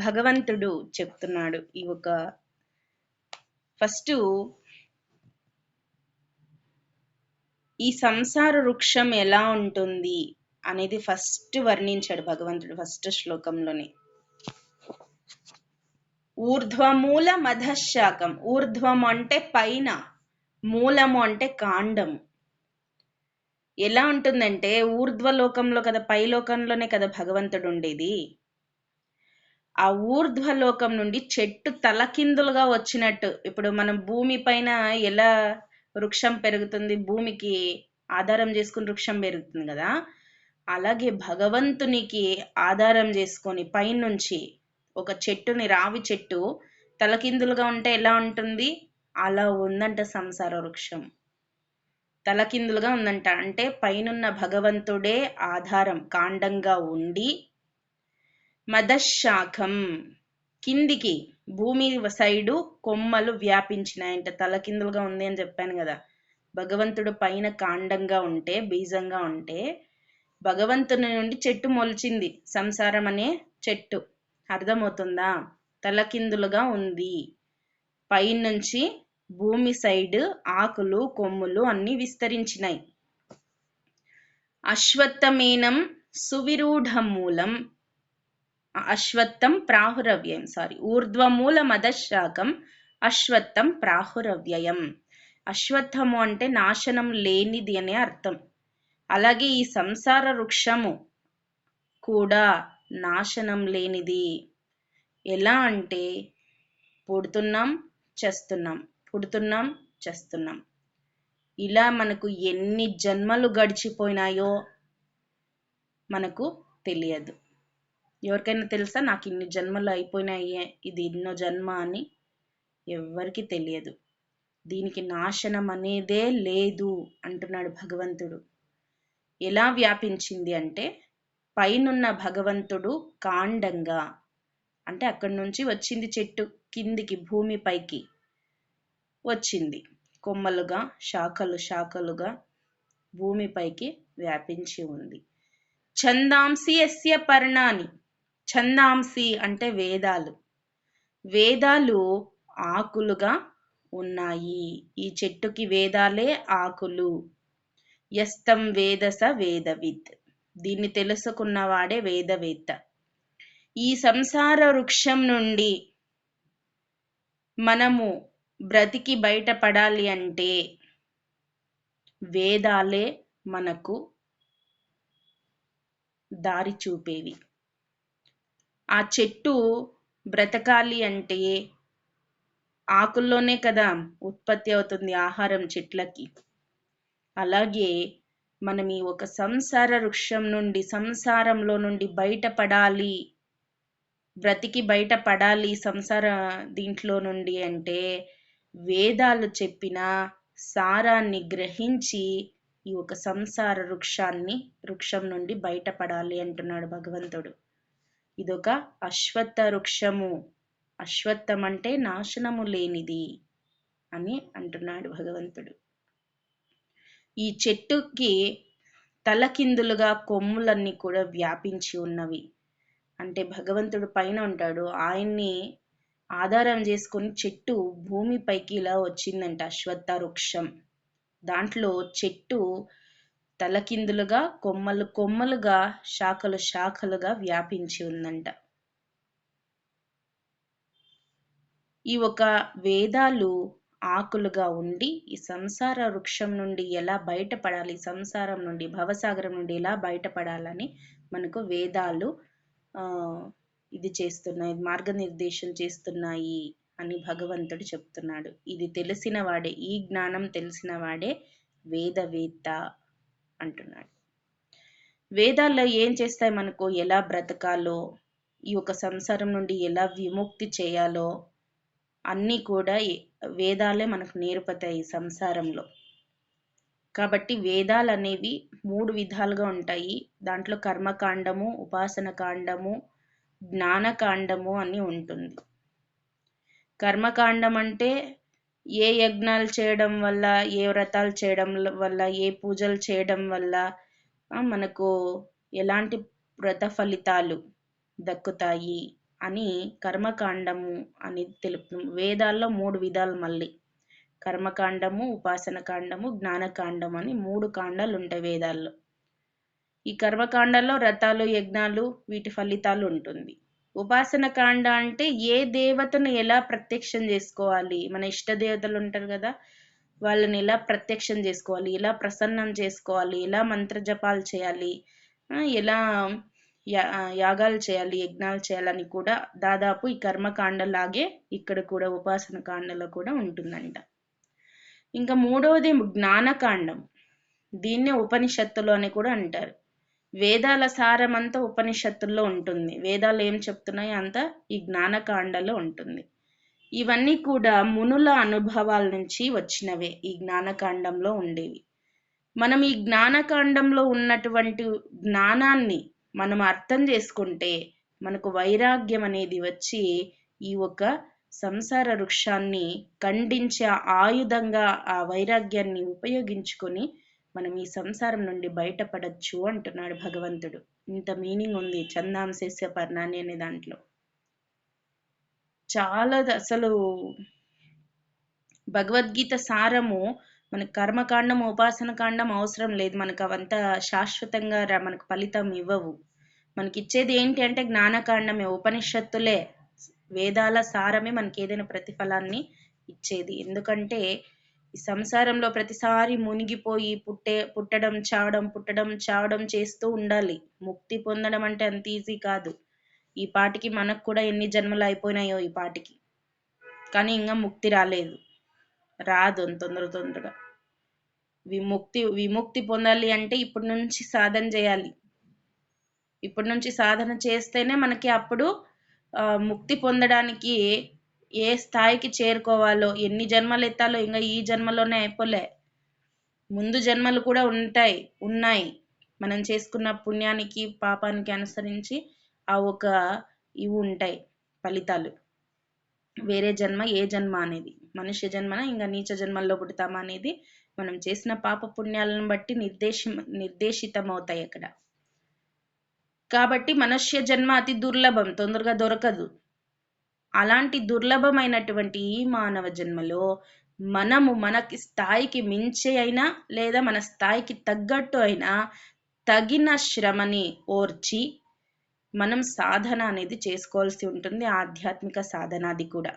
భగవంతుడు చెప్తున్నాడు ఈ ఒక ఫస్ట్ ఈ సంసార వృక్షం ఎలా ఉంటుంది అనేది ఫస్ట్ వర్ణించాడు భగవంతుడు ఫస్ట్ శ్లోకంలోనే. ఊర్ధ్వమూల మధశాకం. ఊర్ధ్వము అంటే పైన, మూలము అంటే కాండము. ఎలా ఉంటుందంటే ఊర్ధ్వలోకంలో కదా, పైలోకంలోనే కదా భగవంతుడు ఉండేది. ఆ ఊర్ధ్వలోకం నుండి చెట్టు తలకిందులుగా వచ్చినట్టు, ఇప్పుడు మనం భూమి పైన ఎలా వృక్షం పెరుగుతుంది, భూమికి ఆధారం చేసుకుని వృక్షం పెరుగుతుంది కదా, అలాగే భగవంతునికి ఆధారం చేసుకొని పైనుంచి ఒక చెట్టుని, రావి చెట్టు తలకిందులుగా ఉంటే ఎలా ఉంటుంది, అలా ఉందంట సంసార వృక్షం. తలకిందులుగా ఉందంట అంటే పైనున్న భగవంతుడే ఆధారం, కాండంగా ఉండి, మదశాఖం కిందికి భూమి సైడు కొమ్మలు వ్యాపించినాయంట. తలకిందులుగా ఉంది అని చెప్పాను కదా. భగవంతుడు పైన కాండంగా ఉంటే, బీజంగా ఉంటే, భగవంతుని నుండి చెట్టు మొలిచింది, సంసారం అనే చెట్టు. అర్థమవుతుందా? తలకిందులుగా ఉంది, పైనుంచి భూమి సైడ్ ఆకులు కొమ్ములు అన్ని విస్తరించినాయి. అశ్వత్థమేనం సువిరూఢమూలం, అశ్వత్థం ప్రాహురవ్యయం, ఊర్ధ్వమూల మదశాకం అశ్వత్థం ప్రాహురవ్యయం. అశ్వత్థము అంటే నాశనం లేనిది అనే అర్థం. అలాగే ఈ సంసార వృక్షము కూడా నాశనం లేనిది. ఎలా అంటే పుడుతున్నాం చేస్తున్నాం, పుడుతున్నాం చేస్తున్నాం. ఇలా మనకు ఎన్ని జన్మలు గడిచిపోయినాయో మనకు తెలియదు. ఎవరికైనా తెలుసా నాకు ఇన్ని జన్మలు అయిపోయినాయి, ఇది ఎన్నో జన్మ అని? ఎవ్వరికి తెలియదు. దీనికి నాశనం అనేదే లేదు అంటున్నాడు భగవంతుడు. ఎలా వ్యాపించింది అంటే పైనున్న భగవంతుడు కాండంగా, అంటే అక్కడి నుంచి వచ్చింది చెట్టు, కిందికి భూమిపైకి వచ్చింది, కొమ్మలుగా శాఖలు శాఖలుగా భూమిపైకి వ్యాపించి ఉంది. ఛందాంసి యస్య పర్ణాని. ఛందాంసి అంటే వేదాలు. వేదాలు ఆకులుగా ఉన్నాయి. ఈ చెట్టుకి వేదాలే ఆకులు. యస్తం వేదస వేదవిత్. దీన్ని తెలుసుకున్నవాడే వేదవేత్త. ఈ సంసార వృక్షం నుండి మనము బ్రతికి బయటపడాలి అంటే వేదాలే మనకు దారి చూపేవి. ఆ చెట్టు బ్రతకాలి అంటే ఆకుల్లోనే కదా ఉత్పత్తి అవుతుంది ఆహారం చెట్లకి. అలాగే మనం ఈ ఒక సంసార వృక్షం నుండి, సంసారంలో నుండి బయటపడాలి, బ్రతికి బయటపడాలి సంసార దీంట్లో నుండి అంటే వేదాలు చెప్పిన సారాన్ని గ్రహించి ఈ ఒక సంసార వృక్షం నుండి బయటపడాలి అంటున్నాడు భగవంతుడు. ఇదొక అశ్వత్థ వృక్షము. అశ్వత్థం అంటే నాశనము లేనిది అని అంటున్నాడు భగవంతుడు. ఈ చెట్టుకి తలకిందులుగా కొమ్ములన్నీ కూడా వ్యాపించి ఉన్నవి. అంటే భగవంతుడు పైన ఉంటాడు, ఆయన్ని ఆధారం చేసుకొని చెట్టు భూమిపైకి ఇలా వచ్చిందంట, అశ్వత్థ వృక్షం. దాంట్లో చెట్టు తలకిందులుగా, కొమ్మలు కొమ్మలుగా, శాఖలు శాఖలుగా వ్యాపించి ఉందంట. ఈ ఒక వేదాలు ఆకులుగా ఉండి ఈ సంసార వృక్షం నుండి ఎలా బయటపడాలి, సంసారం నుండి, భవసాగరం నుండి ఎలా బయటపడాలని మనకు వేదాలు ఇది చేస్తున్నాయి, మార్గనిర్దేశం చేస్తున్నాయి అని భగవంతుడు చెప్తున్నాడు. ఇది తెలిసిన వాడే, ఈ జ్ఞానం తెలిసిన వాడే వేదవేత్త అంటున్నాడు. వేదాల్లో ఏం చేస్తాయి మనకు, ఎలా బ్రతకాలో, ఈ ఒక సంసారం నుండి ఎలా విముక్తి చేయాలో అన్నీ కూడా వేదాలే మనకు నేర్పుతాయి సంసారంలో. కాబట్టి వేదాలు అనేవి 3 విధాలుగా ఉంటాయి. దాంట్లో కర్మకాండము, ఉపాసన కాండము, జ్ఞానకాండము అని ఉంటుంది. కర్మకాండం అంటే ఏ యజ్ఞాలు చేయడం వల్ల, ఏ వ్రతాలు చేయడం వల్ల, ఏ పూజలు చేయడం వల్ల మనకు ఎలాంటి వ్రత ఫలితాలు దక్కుతాయి అని కర్మకాండము అని తెలుపు. వేదాల్లో 3 విధాలు మళ్ళీ కర్మకాండము, ఉపాసన కాండము, జ్ఞానకాండం అని 3 కాండాలు ఉంటాయి వేదాల్లో. ఈ కర్మకాండంలో వ్రతాలు, యజ్ఞాలు, వీటి ఫలితాలు ఉంటుంది. ఉపాసన కాండ అంటే ఏ దేవతను ఎలా ప్రత్యక్షం చేసుకోవాలి, మన ఇష్ట దేవతలు ఉంటారు కదా, వాళ్ళని ఎలా ప్రత్యక్షం చేసుకోవాలి, ఎలా ప్రసన్నం చేసుకోవాలి, ఎలా మంత్ర జపాలు చేయాలి, ఎలా యాగాలు చేయాలి, యజ్ఞాలు చేయాలని కూడా దాదాపు ఈ కర్మకాండలాగే ఇక్కడ కూడా ఉపాసన కాండలో కూడా ఉంటుందంట. ఇంకా మూడవది జ్ఞానకాండం. దీన్నే ఉపనిషత్తులు అని కూడా అంటారు. వేదాల సారమంతా ఉపనిషత్తుల్లో ఉంటుంది. వేదాలు ఏం చెప్తున్నాయో అంతా ఈ జ్ఞానకాండలో ఉంటుంది. ఇవన్నీ కూడా మునుల అనుభవాల నుంచి వచ్చినవే ఈ జ్ఞానకాండంలో ఉండేవి. మనం ఈ జ్ఞానకాండంలో ఉన్నటువంటి జ్ఞానాన్ని మనం అర్థం చేసుకుంటే మనకు వైరాగ్యం అనేది వచ్చి ఈ ఒక సంసార వృక్షాన్ని ఖండించే ఆయుధంగా ఆ వైరాగ్యాన్ని ఉపయోగించుకొని మనం ఈ సంసారం నుండి బయటపడచ్చు అంటున్నాడు భగవంతుడు. ఇంత మీనింగ్ ఉంది ఛందాంశస్య పర్ణాని అనే దాంట్లో. చాలా అసలు భగవద్గీత సారము మనకు కర్మకాండం, ఉపాసన కాండం అవసరం లేదు. మనకు అవంతా శాశ్వతంగా మనకు ఫలితం ఇవ్వవు. మనకి ఇచ్చేది ఏంటి అంటే జ్ఞానకాండమే, ఉపనిషత్తులే, వేదాల సారమే మనకి ఏదైనా ప్రతిఫలాన్ని ఇచ్చేది. ఎందుకంటే ఈ సంసారంలో ప్రతిసారి మునిగిపోయి పుట్టడం చావడం చేస్తూ ఉండాలి. ముక్తి పొందడం అంటే అంత ఈజీ కాదు. ఈ పాటికి మనకు కూడా ఎన్ని జన్మలు అయిపోయినాయో ఈ పాటికి, కానీ ఇంకా ముక్తి రాలేదు, రాదు తొందరగా. విముక్తి పొందాలి అంటే ఇప్పటి నుంచి సాధన చేయాలి. ఇప్పటి నుంచి సాధన చేస్తేనే మనకి అప్పుడు ముక్తి పొందడానికి ఏ స్థాయికి చేరుకోవాలో, ఎన్ని జన్మలు ఎత్తాలో ఇంకా ఈ జన్మలోనే అయిపోలే, ముందు జన్మలు కూడా ఉన్నాయి. మనం చేసుకున్న పుణ్యానికి పాపానికి అనుసరించి ఆ ఒక ఇవి ఉంటాయి ఫలితాలు. వేరే జన్మ ఏ జన్మ అనేది, మనుష్య జన్మన ఇంకా నీచ జన్మల్లో పుడతామా అనేది మనం చేసిన పాప పుణ్యాలను బట్టి నిర్దేశితమవుతాయి అక్కడ. కాబట్టి మనుష్య జన్మ అతి దుర్లభం, తొందరగా దొరకదు. అలాంటి దుర్లభమైనటువంటి ఈ మానవ జన్మలో మనము మనకి స్థాయికి మించి అయినా లేదా మన స్థాయికి తగ్గట్టు అయినా తగిన శ్రమని ఓర్చి మనం సాధన అనేది చేసుకోవాల్సి ఉంటుంది, ఆధ్యాత్మిక సాధనాది కూడా.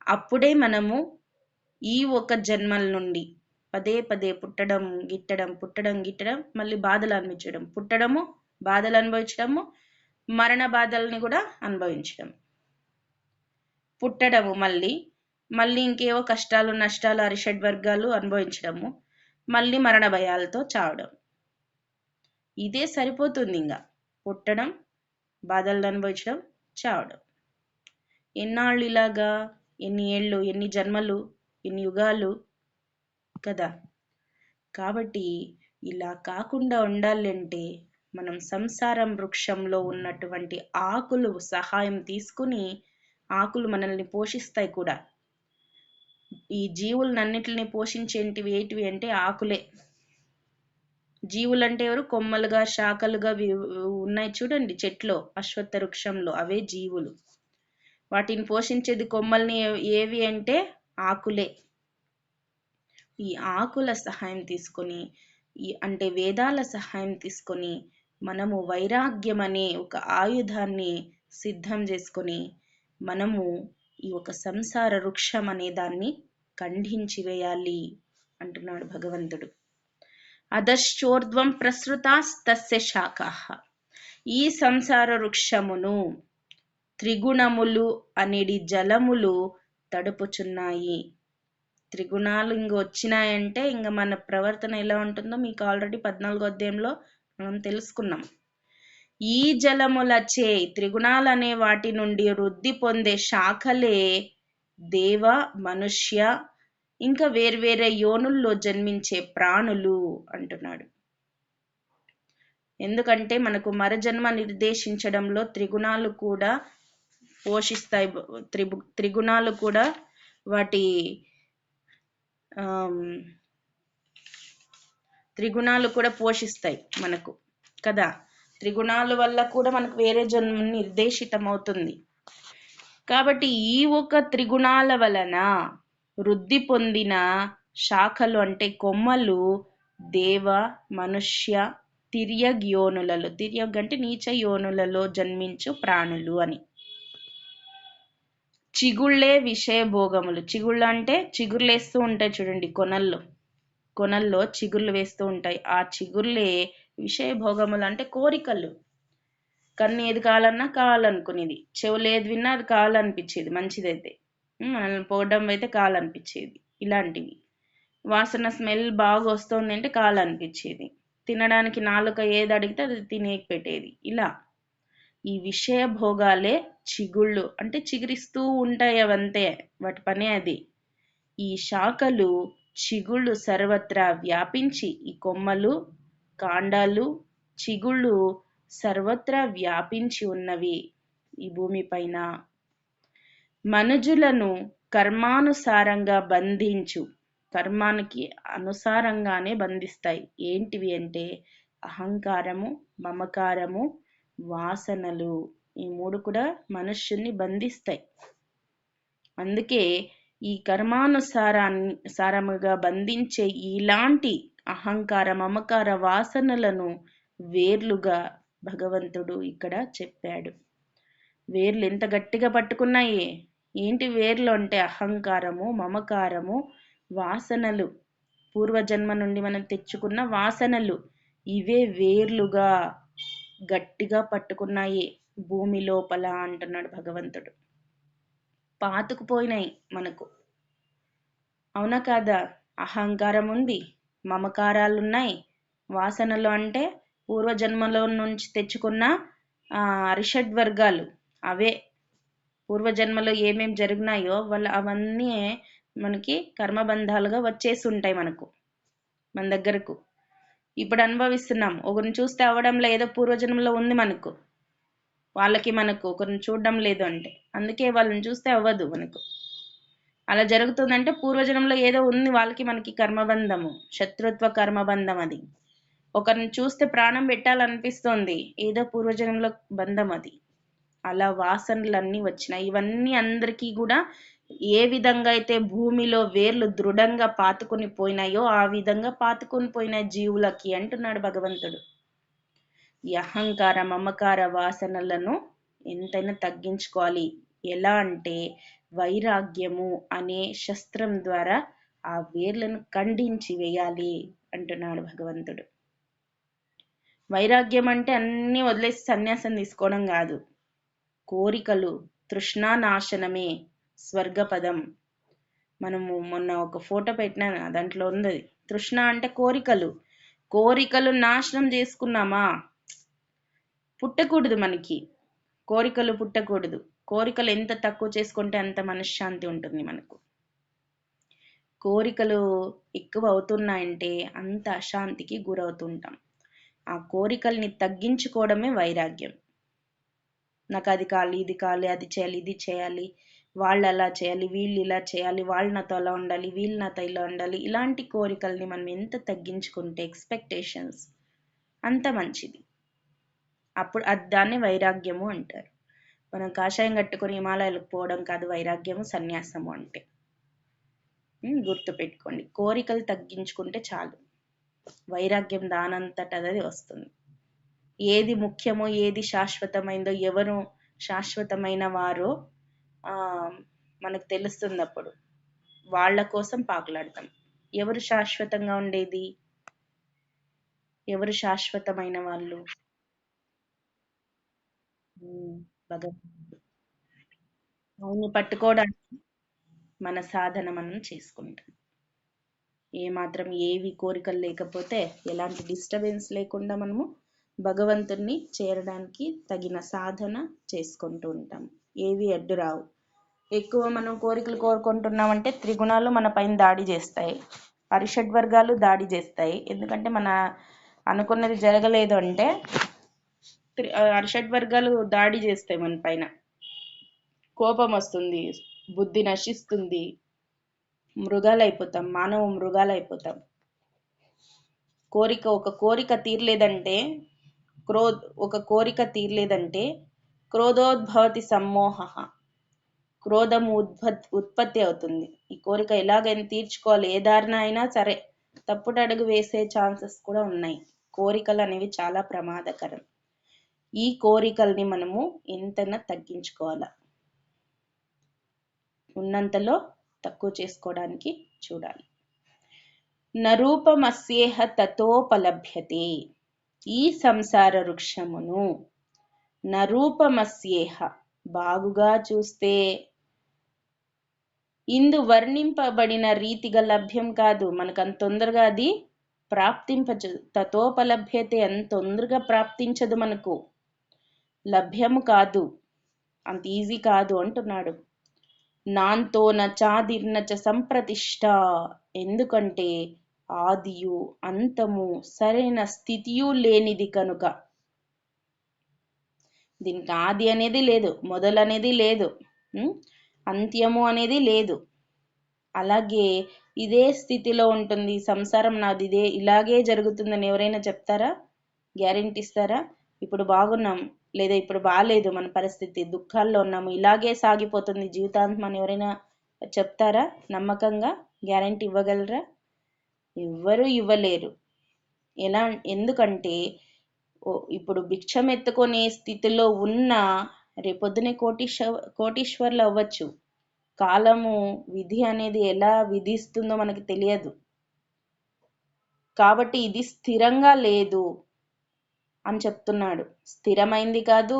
అప్పుడే మనము ఈ ఒక జన్మల నుండి పదే పుట్టడం గిట్టడం, మళ్ళీ బాధలు అనిపించడం, పుట్టడము, బాధలు అనుభవించడము, మరణ బాధల్ని కూడా అనుభవించడం, పుట్టడము, మళ్ళీ ఇంకేవో కష్టాలు నష్టాలు అరిషడ్వర్గాలు అనుభవించడము, మళ్ళీ మరణ భయాలతో చావడం. ఇదే సరిపోతుంది. ఇంకా పుట్టడం, బాధలను అనుభవించడం, చావడం. ఎన్నాళ్ళు ఇలాగా? ఎన్ని ఏళ్ళు, ఎన్ని జన్మలు, ఎన్ని యుగాలు కదా. కాబట్టి ఇలా కాకుండా ఉండాలంటే మనం సంసారం వృక్షంలో ఉన్నటువంటి ఆకులు సహాయం తీసుకుని, ఆకులు మనల్ని పోషిస్తాయి కూడా. ఈ జీవులన్నిటిని పోషించేటివి ఏంటివి అంటే ఆకులే. జీవులంటే ఎవరు? కొమ్మలుగా శాఖలుగా ఉన్నాయి చూడండి చెట్లో, అశ్వత్థ వృక్షంలో, అవే జీవులు. వాటిని పోషించేది కొమ్మల్ని ఏవి అంటే ఆకులే. ఈ ఆకుల సహాయం తీసుకొని, అంటే వేదాల సహాయం తీసుకొని మనము వైరాగ్యం అనే ఒక ఆయుధాన్ని సిద్ధం చేసుకొని మనము ఈ ఒక సంసార వృక్షం అనే దాన్ని ఖండించి వేయాలి అంటున్నాడు భగవంతుడు. అధశ్చోర్ధ్వం ప్రసృతాస్తస్య శాఖాః. ఈ సంసార వృక్షమును త్రిగుణములు అనేది జలములు తడుపుచున్నాయి. త్రిగుణాలు ఇంక వచ్చినాయంటే ఇంక మన ప్రవర్తన ఎలా ఉంటుందో మీకు ఆల్రెడీ 14వ అధ్యాయంలో మనం తెలుసుకున్నాం. ఈ జలములచే, త్రిగుణాలు అనే వాటి నుండి వృద్ధి పొందే శాఖలే దేవ, మనుష్య, ఇంకా వేర్వేరే యోనుల్లో జన్మించే ప్రాణులు అంటున్నాడు. ఎందుకంటే మనకు మరజన్మ నిర్దేశించడంలో త్రిగుణాలు కూడా పోషిస్తాయి. త్రిగుణాలు కూడా వాటి త్రిగుణాలు కూడా పోషిస్తాయి మనకు కదా. త్రిగుణాల వల్ల కూడా మనకు వేరే జన్మ నిర్దేశితమవుతుంది. కాబట్టి ఈ ఒక త్రిగుణాల వలన వృద్ధి పొందిన శాఖలు అంటే కొమ్మలు దేవ, మనుష్య, తిర్యగ్ యోనులలో, తిర్యగ్ అంటే నీచ యోనులలో జన్మించు ప్రాణులు అని. చిగుళ్ళే విషయ భోగములు. చిగుళ్ళు అంటే చిగుర్లు వేస్తూ ఉంటాయి చూడండి, కొనల్లో చిగుర్లు వేస్తూ ఉంటాయి. ఆ చిగుర్లే విషయ భోగములు అంటే కోరికలు. కన్ను ఏది కావాలన్నా కావాలనుకునేది, చెవులు ఏది విన్నా అది కావాలనిపించేది, మంచిదైతే మనల్ని పోవడం అయితే కావాలనిపించేది. ఇలాంటివి వాసన స్మెల్ బాగా వస్తుంది అంటే కావాలనిపించేది, తినడానికి నాలుక ఏది అడిగితే అది తినే పెట్టేది. ఇలా ఈ విషయ భోగాలే చిగుళ్ళు అంటే చిగురిస్తూ ఉంటాయి, అవంతే వాటి పనే అది. ఈ శాఖలు చిగుళ్ళు సర్వత్రా వ్యాపించి, ఈ కొమ్మలు, కాండాలు, చిగుళ్ళు సర్వత్రా వ్యాపించి ఉన్నవి ఈ భూమిపైన. మనుజులను కర్మానుసారంగా బంధించు, కర్మానికి అనుసారంగానే బంధిస్తాయి. ఏంటివి అంటే అహంకారము, మమకారము, వాసనలు. ఈ మూడు కూడా మనుష్యుల్ని బంధిస్తాయి. అందుకే ఈ కర్మానుసారముగా బంధించే ఇలాంటి అహంకార, మమకార, వాసనలను వేర్లుగా భగవంతుడు ఇక్కడ చెప్పాడు. వేర్లు ఎంత గట్టిగా పట్టుకున్నాయి. ఏంటి వేర్లు అంటే అహంకారము, మమకారము, వాసనలు, పూర్వజన్మ నుండి మనం తెచ్చుకున్న వాసనలు, ఇవే వేర్లుగా గట్టిగా పట్టుకున్నాయి భూమి లోపల అంటున్నాడు భగవంతుడు. పాతుకుపోయినాయి మనకు, అవునా కాదా? అహంకారం ఉంది, మమకారాలున్నాయి, వాసనలు అంటే పూర్వజన్మలో నుంచి తెచ్చుకున్న అరిషడ్వర్గాలు. అవే పూర్వజన్మలో ఏమేం జరిగినాయో అవన్నీ మనకి కర్మబంధాలుగా వచ్చేసి ఉంటాయి మన దగ్గరకు. ఇప్పుడు అనుభవిస్తున్నాం. ఒకరిని చూస్తే అవ్వడంలో ఏదో పూర్వజన్మలో ఉంది మనకు, మనకు ఒకరిని చూడడం లేదు అంటే, అందుకే వాళ్ళని చూస్తే అవ్వదు మనకు. అలా జరుగుతుందంటే పూర్వజన్మలో ఏదో ఉంది మనకి కర్మబంధము, శత్రుత్వ కర్మబంధం. అది ఒకరిని చూస్తే ప్రాణం పెట్టాలనిపిస్తోంది, ఏదో పూర్వజన్మలో బంధం అది. అలా వాసనలన్నీ వచ్చినాయి. ఇవన్నీ అందరికీ కూడా ఏ విధంగా అయితే భూమిలో వేర్లు దృఢంగా పాతుకొని పోయినాయో ఆ విధంగా పాతుకొని పోయిన జీవులకి అంటున్నాడు భగవంతుడు. ఈ అహంకార, మమకార, వాసనలను ఎంతైనా తగ్గించుకోవాలి. ఎలా అంటే వైరాగ్యము అనే శస్త్రం ద్వారా ఆ వేర్లను ఖండించి వేయాలి అంటున్నాడు భగవంతుడు. వైరాగ్యం అంటే అన్నీ వదిలేసి సన్యాసం తీసుకోవడం కాదు. కోరికలు, తృష్ణానాశనమే స్వర్గపదం. మనము మొన్న ఒక ఫోటో పెట్టినా, దాంట్లో ఉంది. తృష్ణ అంటే కోరికలు నాశనం చేసుకున్నామా, పుట్టకూడదు మనకి. కోరికలు పుట్టకూడదు. కోరికలు ఎంత తక్కువ చేసుకుంటే అంత మనశ్శాంతి ఉంటుంది మనకు. కోరికలు ఎక్కువ అవుతున్నాయంటే అంత అశాంతికి గురవుతుంటాం. ఆ కోరికల్ని తగ్గించుకోవడమే వైరాగ్యం. నాకు అది కావాలి, ఇది కావాలి, అది చేయాలి, ఇది చేయాలి, వాళ్ళు అలా చేయాలి, వీళ్ళు ఇలా చేయాలి, వాళ్ళు నాతో అలా ఉండాలి, వీళ్ళు నాతో ఇలా ఉండాలి. ఇలాంటి కోరికల్ని మనం ఎంత తగ్గించుకుంటే, ఎక్స్పెక్టేషన్స్, అంత మంచిది. అప్పుడు దాన్ని వైరాగ్యము అంటారు. మనం కాషాయం కట్టుకొని హిమాలయాలకు పోవడం కాదు వైరాగ్యము, సన్యాసము అంటే. గుర్తుపెట్టుకోండి, కోరికలు తగ్గించుకుంటే చాలు, వైరాగ్యం దానంతటది వస్తుంది. ఏది ముఖ్యమో, ఏది శాశ్వతమైందో, ఎవరు శాశ్వతమైన వారో మనకు తెలుస్తుంది. అప్పుడు వాళ్ళ కోసం పాకులాడతాం. ఎవరు శాశ్వతంగా ఉండేది, ఎవరు శాశ్వతమైన వాళ్ళు? భగవంతుడు. అవును, పట్టుకోవడానికి మన సాధన మనం చేసుకుంటాం. ఏమాత్రం ఏవి కోరికలు లేకపోతే, ఎలాంటి డిస్టర్బెన్స్ లేకుండా మనము భగవంతుణ్ణి చేరడానికి తగిన సాధన చేసుకుంటూ ఉంటాం. ఏవి అడ్డు రావు. ఎక్కువ మనం కోరికలు కోరుకుంటున్నామంటే త్రిగుణాలు మన పైన దాడి చేస్తాయి, అరిషడ్వర్గాలు దాడి చేస్తాయి. ఎందుకంటే మన అనుకున్నది జరగలేదు అంటే అరిషడ్వర్గాలు దాడి చేస్తాయి మన పైన. కోపం వస్తుంది, బుద్ధి నశిస్తుంది, మృగాలైపోతాం, మానవ మృగాలైపోతాం. ఒక కోరిక తీరలేదంటే ఒక కోరిక తీరలేదంటే క్రోధోద్భవతి సమ్మోహ, క్రోధము ఉత్పత్తి అవుతుంది. ఈ కోరిక ఎలాగైనా తీర్చుకోవాలి, ఏ దారిన అయినా సరే తప్పుడు అడుగు వేసే ఛాన్సెస్ కూడా ఉన్నాయి. కోరికలు అనేవి చాలా ప్రమాదకరం. ఈ కోరికల్ని మనము ఎంతైనా తగ్గించుకోవాలా, ఉన్నంతలో తక్కువ చేసుకోవడానికి చూడాలి. నరూపమస్యేహ తతోపలభ్యతే, ఈ సంసార వృక్షమును నరూపమస్యేహ, బాగుగా చూస్తే ఇందు వర్ణింపబడిన రీతిగా లభ్యం కాదు, మనకు అంత తొందరగా అది ప్రాప్తింపదు. తతోపలభ్యతే, అంత తొందరగా ప్రాప్తించదు, మనకు లభ్యము కాదు, అంత ఈజీ కాదు అంటున్నాడు. నాంతో నాదిర్నచ సంప్రతిష్ట, ఎందుకంటే ఆదియు అంతము సరైన స్థితియు లేనిది కనుక. దీనికి ఆది అనేది లేదు, మొదలు అనేది లేదు, అంత్యము అనేది లేదు. అలాగే ఇదే స్థితిలో ఉంటుంది సంసారం, నాది ఇదే ఇలాగే జరుగుతుందని ఎవరైనా చెప్తారా? గ్యారెంటీ ఇస్తారా? ఇప్పుడు బాగున్నాం లేదా ఇప్పుడు బాగాలేదు మన పరిస్థితి, దుఃఖాల్లో ఉన్నాము, ఇలాగే సాగిపోతుంది జీవితాంతం అని ఎవరైనా చెప్తారా? నమ్మకంగా గ్యారెంటీ ఇవ్వగలరా? ఎవ్వరూ ఇవ్వలేరు. ఎందుకంటే ఇప్పుడు భిక్షం ఎత్తుకునే స్థితిలో ఉన్న రేపొద్దునే కోటీశ్వర్లు అవ్వచ్చు. కాలము విధి అనేది ఎలా విధిస్తుందో మనకి తెలియదు. కాబట్టి ఇది స్థిరంగా లేదు అని చెప్తున్నాడు. స్థిరమైంది కాదు,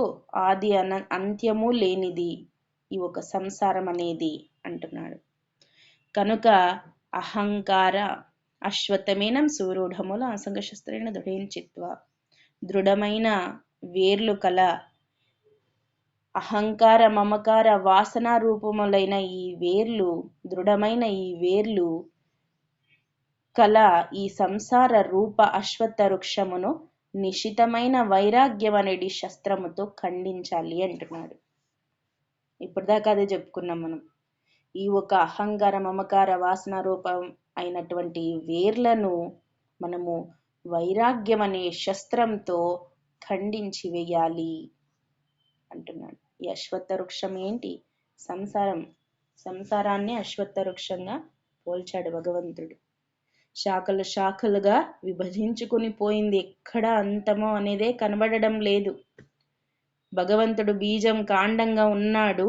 ఆది అంత్యము లేనిది ఈ ఒక సంసారం అనేది అంటున్నాడు. కనుక అహంకార అశ్వత్థమేనం సురూఢముల అసంగశస్త్రేణ దృఢేంచిత్వ, దృఢమైన వేర్లు కల అహంకార మమకార వాసన రూపములైన ఈ వేర్లు, దృఢమైన ఈ వేర్లు కల ఈ సంసార రూప అశ్వత్థ వృక్షమును నిశితమైన వైరాగ్యం అనేది శస్త్రముతో ఖండించాలి అంటున్నాడు. ఇప్పటిదాకా అదే చెప్పుకున్నాం మనం. ఈ ఒక అహంకార మమకార వాసన రూపం అయినటువంటి వేర్లను మనము వైరాగ్యం అనే శస్త్రంతో ఖండించి వేయాలి అంటున్నాడు. ఈ అశ్వత్థ వృక్షం ఏంటి? సంసారం. సంసారాన్ని అశ్వత్థ వృక్షంగా పోల్చాడు భగవంతుడు. శాఖలు శాఖలుగా విభజించుకుని పోయింది, ఎక్కడ అంతమో అనేదే కనబడడం లేదు. భగవంతుడు బీజం కాండంగా ఉన్నాడు,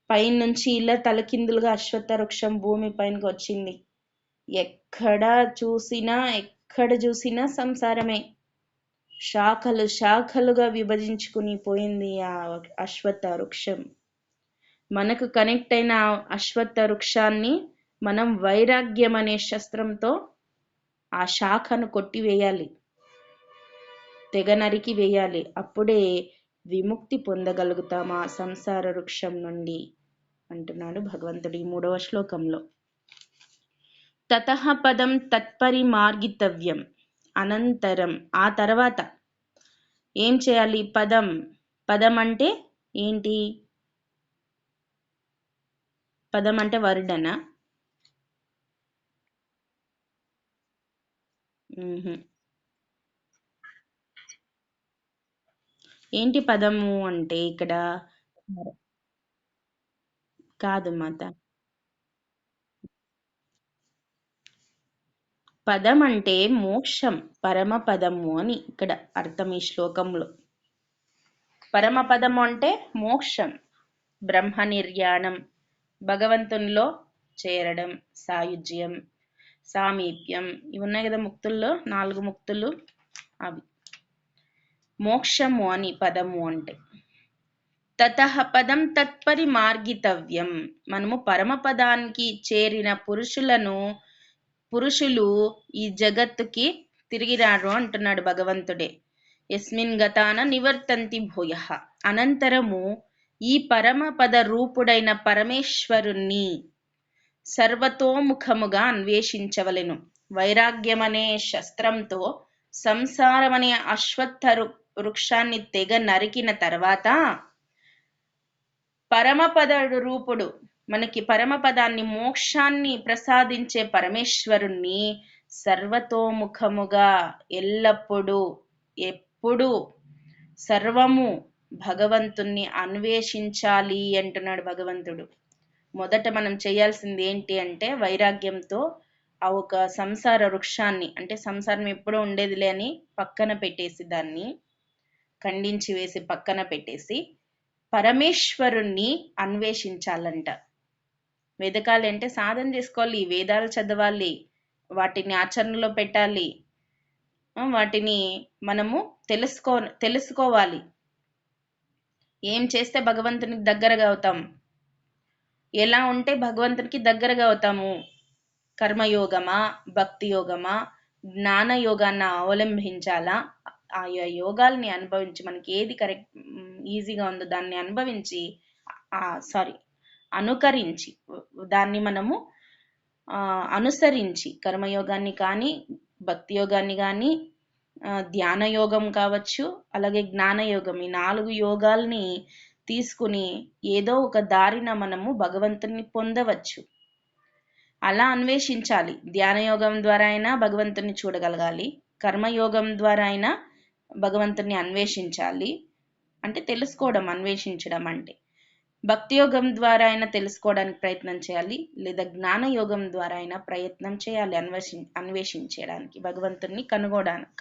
పైనుంచి ఇలా తలకిందులుగా అశ్వత్థ వృక్షం భూమి పైనకి వచ్చింది. ఎక్కడ చూసినా సంసారమే. శాఖలు శాఖలుగా విభజించుకుని పోయింది ఆ అశ్వత్థ వృక్షం. మనకు కనెక్ట్ అయిన అశ్వత్థ వృక్షాన్ని మనం వైరాగ్యం అనే శస్త్రంతో ఆ శాఖను కొట్టివేయాలి, తెగ నరికి వేయాలి. అప్పుడే విముక్తి పొందగలుగుతాం ఆ సంసార వృక్షం నుండి అంటున్నాడు భగవంతుడి 3వ శ్లోకంలో. తతః పదం తత్పరిమార్గితవ్యం, అనంతరం ఆ తర్వాత ఏం చేయాలి? పదం అంటే ఏంటి? పదం అంటే వర్డన? ఏంటి పదము అంటే ఇక్కడ? కాదు మాత, పదం అంటే మోక్షం, పరమపదము అని ఇక్కడ అర్థం ఈ శ్లోకంలో. పరమపదము అంటే మోక్షం, బ్రహ్మ నిర్యాణం, భగవంతునిలో చేరడం, సాయుజ్యం, సామీప్యం, ఇవి ఉన్నాయి కదా ముక్తుల్లో, 4 ముక్తులు, అవి మోక్షము అని పదము అంటే. తతః పదం తత్పరిమార్గితవ్యం, మనము పరమపదానికి చేరిన పురుషులు ఈ జగత్తుకి తిరిగిరారు అంటున్నాడు భగవంతుడే. యస్మిన్ గతాన నివర్తంతి భూయః, అనంతరము ఈ పరమపద రూపుడైన పరమేశ్వరుణ్ణి సర్వతోముఖముగా అన్వేషించవలెను. వైరాగ్యమనే శస్త్రంతో సంసారమనే అశ్వత్థ వృక్షాన్ని తెగ నరికిన తర్వాత పరమపద రూపుడు, మనకి పరమపదాన్ని మోక్షాన్ని ప్రసాదించే పరమేశ్వరుణ్ణి సర్వతోముఖముగా ఎల్లప్పుడూ ఎప్పుడు సర్వము భగవంతుణ్ణి అన్వేషించాలి అంటున్నాడు భగవంతుడు. మొదట మనం చేయాల్సింది ఏంటి అంటే వైరాగ్యంతో ఆ ఒక సంసార వృక్షాన్ని, అంటే సంసారం ఎప్పుడూ ఉండేదిలే అని పక్కన పెట్టేసి, దాన్ని ఖండించి వేసి పక్కన పెట్టేసి పరమేశ్వరుణ్ణి అన్వేషించాలంట. వెదకాలి అంటే సాధన చేసుకోవాలి, వేదాలు చదవాలి, వాటిని ఆచరణలో పెట్టాలి, వాటిని మనము తెలుసుకోవాలి. ఏం చేస్తే భగవంతునికి దగ్గరగా అవుతాం, ఎలా ఉంటే భగవంతునికి దగ్గరగా అవుతాము, కర్మయోగమా, భక్తి యోగమా, జ్ఞాన యోగాన్ని అవలంబించాలా, ఆయా యోగాల్ని అనుభవించి మనకి ఏది కరెక్ట్ ఈజీగా ఉందో దాన్ని అనుభవించి అనుకరించి దాన్ని మనము అనుసరించి కర్మయోగాన్ని కానీ, భక్తి యోగాన్ని కానీ, ధ్యాన యోగం కావచ్చు, అలాగే జ్ఞానయోగం, ఈ 4 యోగాల్ని తీసుకుని ఏదో ఒక దారిన మనము భగవంతుని పొందవచ్చు. అలా అన్వేషించాలి. ధ్యానయోగం ద్వారా అయినా భగవంతుని చూడగలగాలి, కర్మయోగం ద్వారా అయినా భగవంతుని అన్వేషించాలి, అంటే తెలుసుకోవడం, అన్వేషించడం అంటే. భక్తి యోగం ద్వారా అయినా తెలుసుకోవడానికి ప్రయత్నం చేయాలి, లేదా జ్ఞానయోగం ద్వారా అయినా ప్రయత్నం చేయాలి అన్వేషించడానికి, భగవంతుని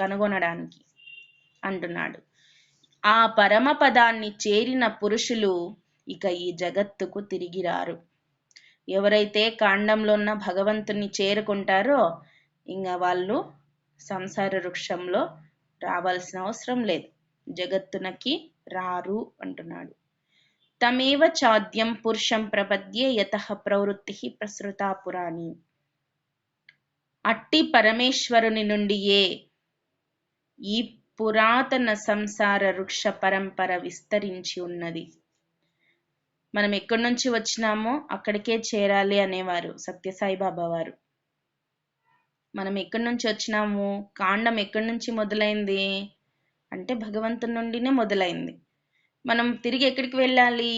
కనుగొనడానికి అంటున్నాడు. ఆ పరమ పదాన్ని చేరిన పురుషులు ఇక ఈ జగత్తుకు తిరిగి రారు. ఎవరైతే కాండంలో ఉన్న భగవంతుని చేరుకుంటారో ఇంకా వాళ్ళు సంసార వృక్షంలో రావాల్సిన అవసరం లేదు, జగత్తునకి రారు అంటున్నాడు. తమేవ చాద్యం పురుషం ప్రపద్యే యతః ప్రవృత్తి ప్రసృతా పురాణి. అట్టి పరమేశ్వరుని నుండియే ఈ పురాతన సంసార వృక్ష పరంపర విస్తరించి ఉన్నది. మనం ఎక్కడి నుంచి వచ్చినామో అక్కడికే చేరాలి అనేవారు సత్యసాయిబాబా వారు. మనం ఎక్కడి నుంచి వచ్చినాము, కాండం ఎక్కడి నుంచి మొదలైంది అంటే భగవంతుని నుండినే మొదలైంది. మనం తిరిగి ఎక్కడికి వెళ్ళాలి,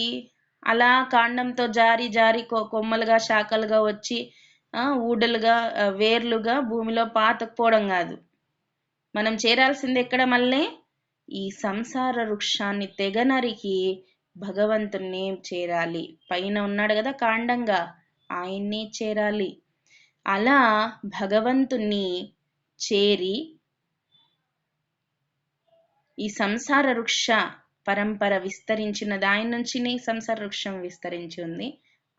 అలా కాండంతో జారి జారి కొమ్మలుగా శాఖలుగా వచ్చి ఊడలుగా వేర్లుగా భూమిలో పాతకపోవడం కాదు. మనం చేరాల్సింది ఎక్కడ, మళ్ళీ ఈ సంసార వృక్షాన్ని తెగనరికి భగవంతుణ్ణి చేరాలి. పైన ఉన్నాడు కదా కాండంగా, ఆయన్ని చేరాలి. అలా భగవంతుణ్ణి చేరి ఈ సంసార వృక్ష పరంపర విస్తరించినది, ఆయన నుంచి సంసార వృక్షం విస్తరించి ఉంది.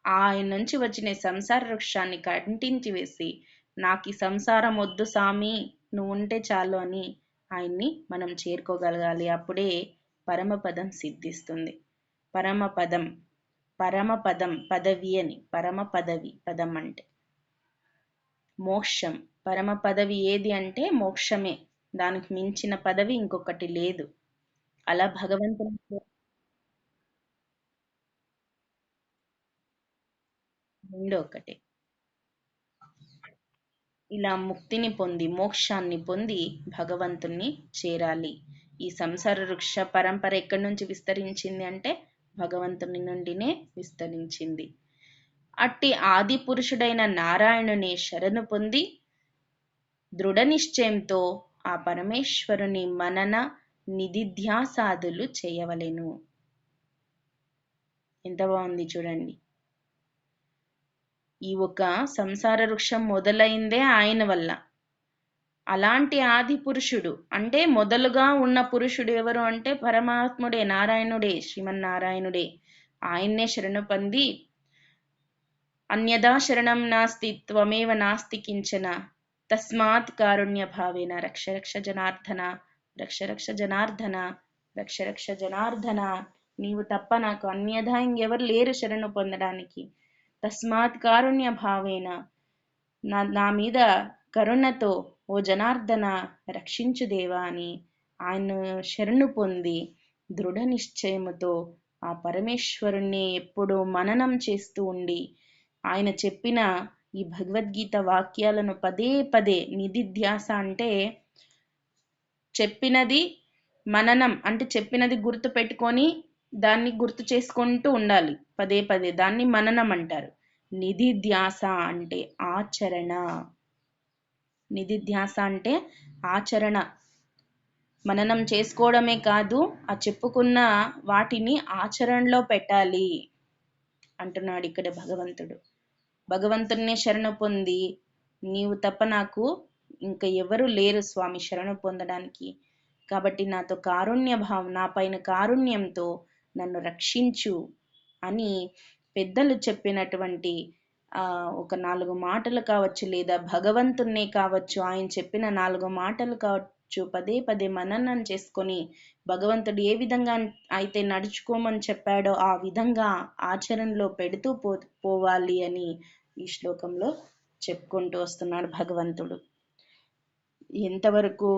ఆయన నుంచి వచ్చిన సంసార వృక్షాన్ని కంటించి వేసి నాకు ఈ సంసారం వద్దు సామి, నువ్వు ఉంటే చాలు అని ఆయన్ని మనం చేరుకోగలగాలి. అప్పుడే పరమపదం సిద్ధిస్తుంది. పరమపదం, పరమపదం పదవి అని, పరమ పదవి, పదం అంటే మోక్షం. పరమ పదవి ఏది అంటే మోక్షమే, దానికి మించిన పదవి ఇంకొకటి లేదు. అలా భగవంతుని రెండో ఒకటే. ఇలా ముక్తిని పొంది, మోక్షాన్ని పొంది భగవంతుణ్ణి చేరాలి. ఈ సంసార వృక్ష పరంపర ఎక్కడి నుంచి విస్తరించింది అంటే భగవంతుని నుండినే విస్తరించింది. అట్టి ఆది పురుషుడైన నారాయణుని శరణు పొంది దృఢ నిశ్చయంతో ఆ పరమేశ్వరుని మనన నిధిధ్యాసాదులు చేయవలెను. ఎంత బాగుంది చూడండి. ఈ ఒక సంసార వృక్షం మొదలైందే ఆయన వల్ల. అలాంటి ఆది పురుషుడు అంటే మొదలుగా ఉన్న పురుషుడు ఎవరు అంటే పరమాత్ముడే, నారాయణుడే, శ్రీమన్నారాయణుడే. ఆయన్నే శరణు పొంది అన్యదా శరణం నాస్తి త్వమేవ నాస్తి కించన తస్మాత్ కారుణ్య భావేన రక్ష రక్ష జనార్దన, రక్ష రక్ష జనార్దన, రక్ష రక్ష జనార్దన, నీవు తప్ప నాకు అన్యదా ఇంకెవరు లేరు శరణు పొందడానికి. తస్మాత్ కారుణ్య భావేన, నా మీద కరుణతో ఓ జనార్దన రక్షించు దేవా అని ఆయన శరణు పొంది దృఢ నిశ్చయముతో ఆ పరమేశ్వరుణ్ణి ఎప్పుడూ మననం చేస్తూ ఉండి ఆయన చెప్పిన ఈ భగవద్గీత వాక్యాలను పదే పదే, నిధిధ్యాస అంటే చెప్పినది మననం అంటే చెప్పినది గుర్తు పెట్టుకొని దాన్ని గుర్తు చేసుకుంటూ ఉండాలి పదే పదే, దాన్ని మననం అంటారు. నిధిధ్యాస అంటే ఆచరణ, నిధిధ్యాస అంటే ఆచరణ. మననం చేసుకోవడమే కాదు, ఆ చెప్పుకున్న వాటిని ఆచరణలో పెట్టాలి అంటున్నాడు ఇక్కడ భగవంతుడు. భగవంతున్నే శరణు పొంది, నీవు తప్ప నాకు ఇంకా ఎవరు లేరు స్వామి శరణు పొందడానికి, కాబట్టి నాతో కారుణ్య భావం, నా పైన కారుణ్యంతో నన్ను రక్షించు అని పెద్దలు చెప్పినటువంటి ఒక 4 మాటలు కావచ్చు, లేదా భగవంతున్నే కావచ్చు, ఆయన చెప్పిన 4 మాటలు కావచ్చు, పదే పదే మననం చేసుకొని భగవంతుడు ఏ విధంగా అయితే నడుచుకోమని చెప్పాడో ఆ విధంగా ఆచరణలో పెడుతూ పోవాలి అని ఈ శ్లోకంలో చెప్పుకుంటూ వస్తున్నాడు భగవంతుడు. ఎంతవరకు